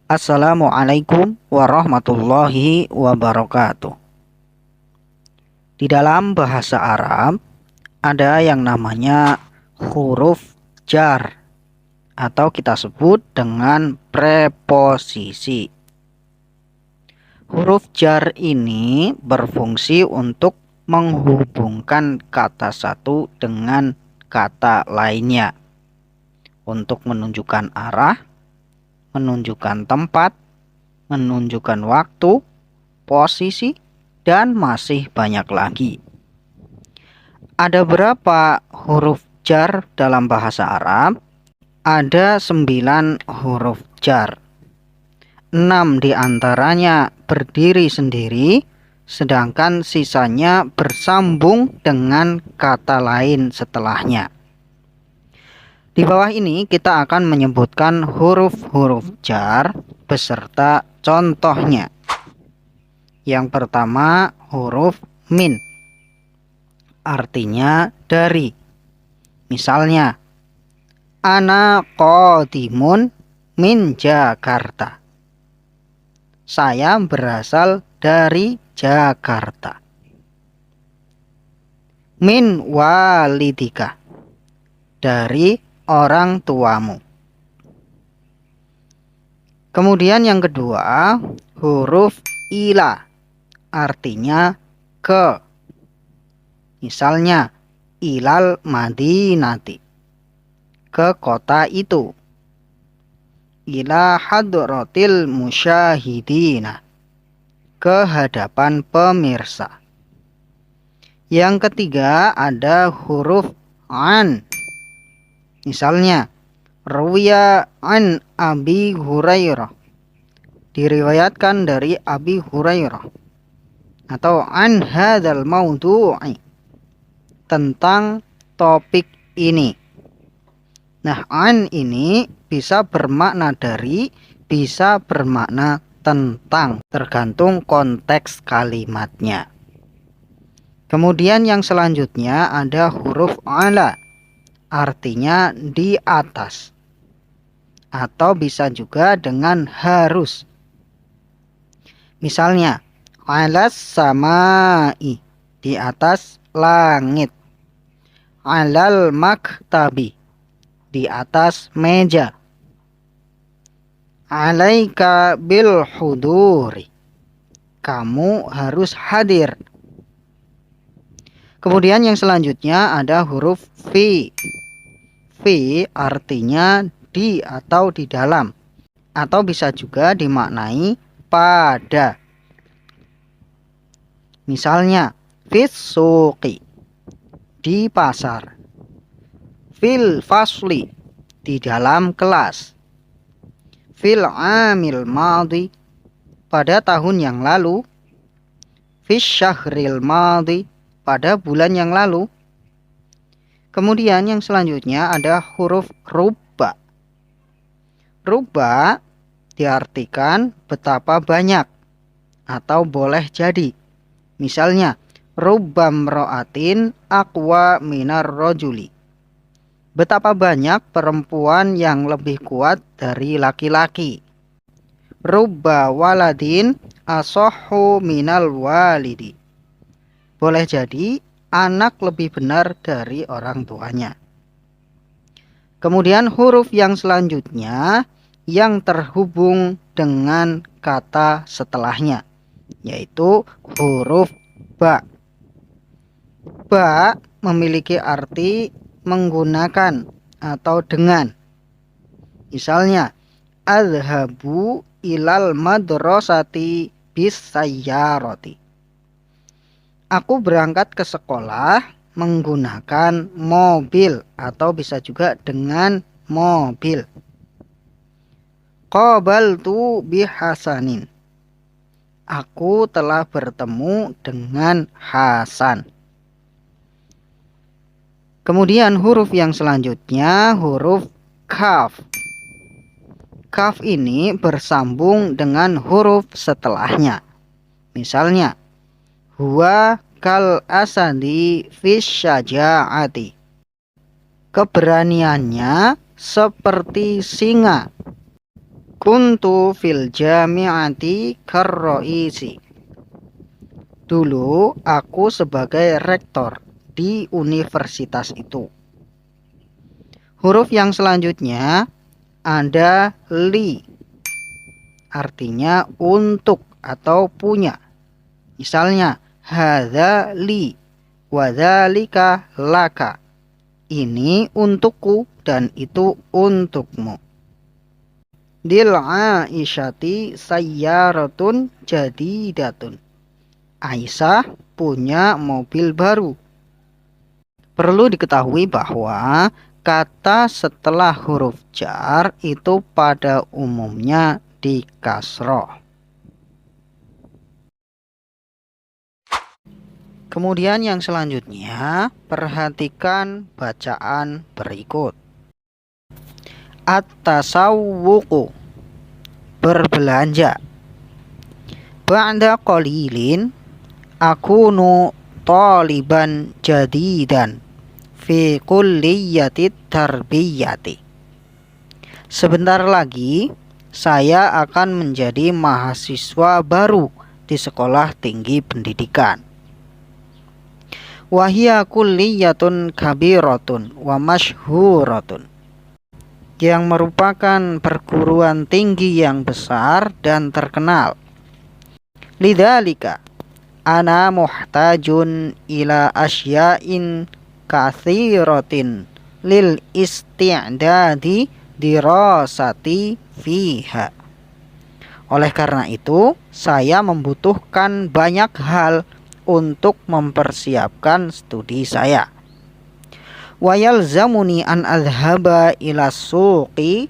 Assalamualaikum warahmatullahi wabarakatuh. Di dalam bahasa Arab ada yang namanya huruf jar atau kita sebut dengan preposisi. Huruf jar ini berfungsi untuk menghubungkan kata satu dengan kata lainnya untuk menunjukkan arah, menunjukkan tempat, menunjukkan waktu, posisi, dan masih banyak lagi. Ada berapa huruf jar dalam bahasa Arab? Ada 9 huruf jar. 6 diantaranya berdiri sendiri, sedangkan sisanya bersambung dengan kata lain setelahnya. Di bawah ini kita akan menyebutkan huruf-huruf jar beserta contohnya. Yang pertama huruf min, artinya dari. Misalnya, ana qadimun min Jakarta. Saya berasal dari Jakarta. Min walidika, dari orang tuamu. Kemudian yang kedua, huruf ila, artinya ke. Misalnya, ilal madinati, ke kota itu. Ila hadratil musyahidina, ke hadapan pemirsa. Yang ketiga ada huruf an. Misalnya, ruwiya an Abi Hurairah, diriwayatkan dari Abi Hurairah. Atau an hadzal maudu'i, tentang topik ini. Nah, an ini bisa bermakna dari, bisa bermakna tentang, tergantung konteks kalimatnya. Kemudian yang selanjutnya ada huruf ala, artinya di atas, atau bisa juga dengan harus. Misalnya, alas samai, di atas langit. Alal maktabi, di atas meja. Alaika bil huduri, kamu harus hadir. Kemudian yang selanjutnya ada huruf fi. Fi artinya di atau di dalam, atau bisa juga dimaknai pada. Misalnya, fis suqi, di pasar. Fil fasli, di dalam kelas. Fil amil madhi, pada tahun yang lalu. Fis syahril madhi, pada bulan yang lalu. Kemudian yang selanjutnya ada huruf rubba. Rubba diartikan betapa banyak atau boleh jadi. Misalnya, rubbam ro'atin aqwa minar rojuli, betapa banyak perempuan yang lebih kuat dari laki-laki. Rubba waladin asohu minal walidi, boleh jadi anak lebih benar dari orang tuanya. Kemudian huruf yang selanjutnya yang terhubung dengan kata setelahnya, yaitu huruf ba. Ba memiliki arti menggunakan atau dengan. Misalnya, adhabu ilal madrasati bis sayyarati, aku berangkat ke sekolah menggunakan mobil, atau bisa juga dengan mobil. Qabaltu bihasanin, aku telah bertemu dengan Hasan. Kemudian huruf yang selanjutnya huruf kaf. Kaf ini bersambung dengan huruf setelahnya. Misalnya, huwa kal asadi fis syaja'ati, keberaniannya seperti singa Kuntu fil jami'ati karroisi. Dulu aku sebagai rektor di universitas itu. Huruf yang selanjutnya ada li, artinya untuk atau punya. Misalnya hadza li wa dzalika laka. Ini untukku dan itu untukmu. Dil Aisyati sayyaratun jadidatun. Aisyah punya mobil baru. Perlu diketahui bahwa kata setelah huruf jar itu pada umumnya di kasroh. Kemudian yang selanjutnya, perhatikan bacaan berikut. At-tasawwuqu, berbelanja. Ba'da qalilin akunu taliban jadidan fi kulliyati tarbiyati. Sebentar lagi saya akan menjadi mahasiswa baru di sekolah tinggi pendidikan. Wahia kulliyatun kabiratun wa masyhuratun, yang merupakan perguruan tinggi yang besar dan terkenal. Lidzalika ana muhtajun ila asya'in katsiratin lil isti'dadi dirasati fiha. Oleh karena itu, saya membutuhkan banyak hal untuk mempersiapkan studi saya. Wa yalzamuni an adhhaba ila suqi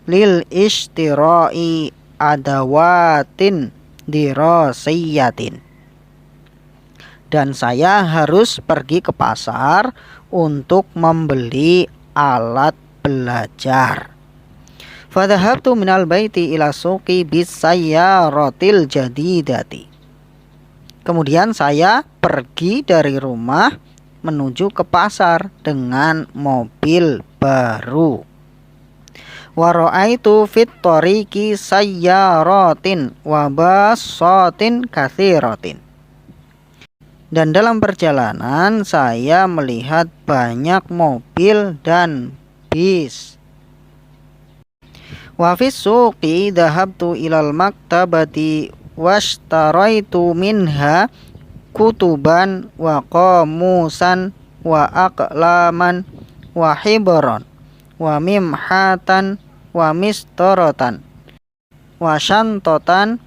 lil ishtira'i adawatin dirasiyatin. Dan saya harus pergi ke pasar untuk membeli alat belajar. Fadhahabtu minal baiti ila suqi bisayyaratil jadidati. Kemudian saya pergi dari rumah menuju ke pasar dengan mobil baru. Wa ra'aitu fit tariqi sayyaratin wa basatin katsiratin. Dan dalam perjalanan saya melihat banyak mobil dan bis. Wa fis suqi dhahabtu ilal maktabati washtaraitu minha kutuban wa qamusan wa aqlaman wa hibran wa mimhatan wa mistaratan wa syantatan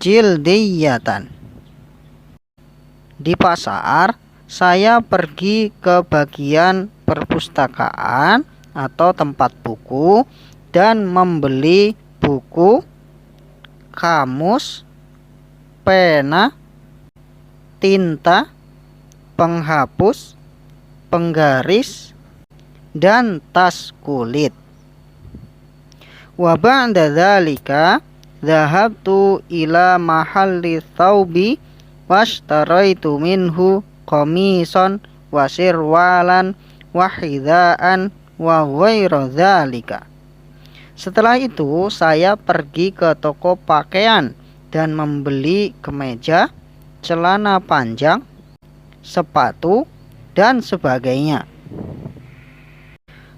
jildiyatan. Di pasar saya pergi ke bagian perpustakaan atau tempat buku dan membeli buku, kamus, pena, tinta, penghapus, penggaris, dan tas kulit. Wa ba'da dzalika dhahabtu ila mahalli thawbi washtaraitu minhu qamisan wa sirwalan wa hidhaan wa ghairu dzalika. Setelah itu saya pergi ke toko pakaian dan membeli kemeja, celana panjang, sepatu, dan sebagainya.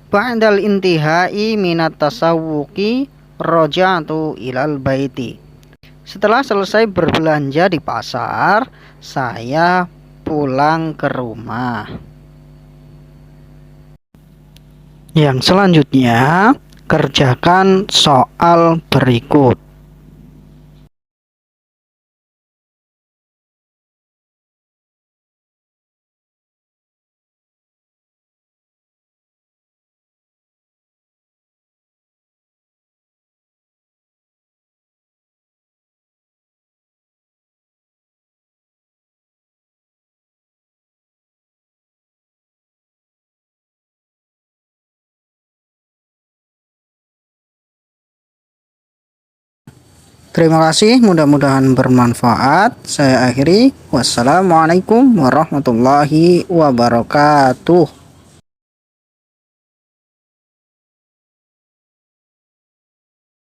Ba'dal intihai minat tasawwuqi raja'tu ilal baiti. Setelah selesai berbelanja di pasar, saya pulang ke rumah. Yang selanjutnya, kerjakan soal berikut. Terima kasih, mudah-mudahan bermanfaat. Saya akhiri. Wassalamualaikum warahmatullahi wabarakatuh.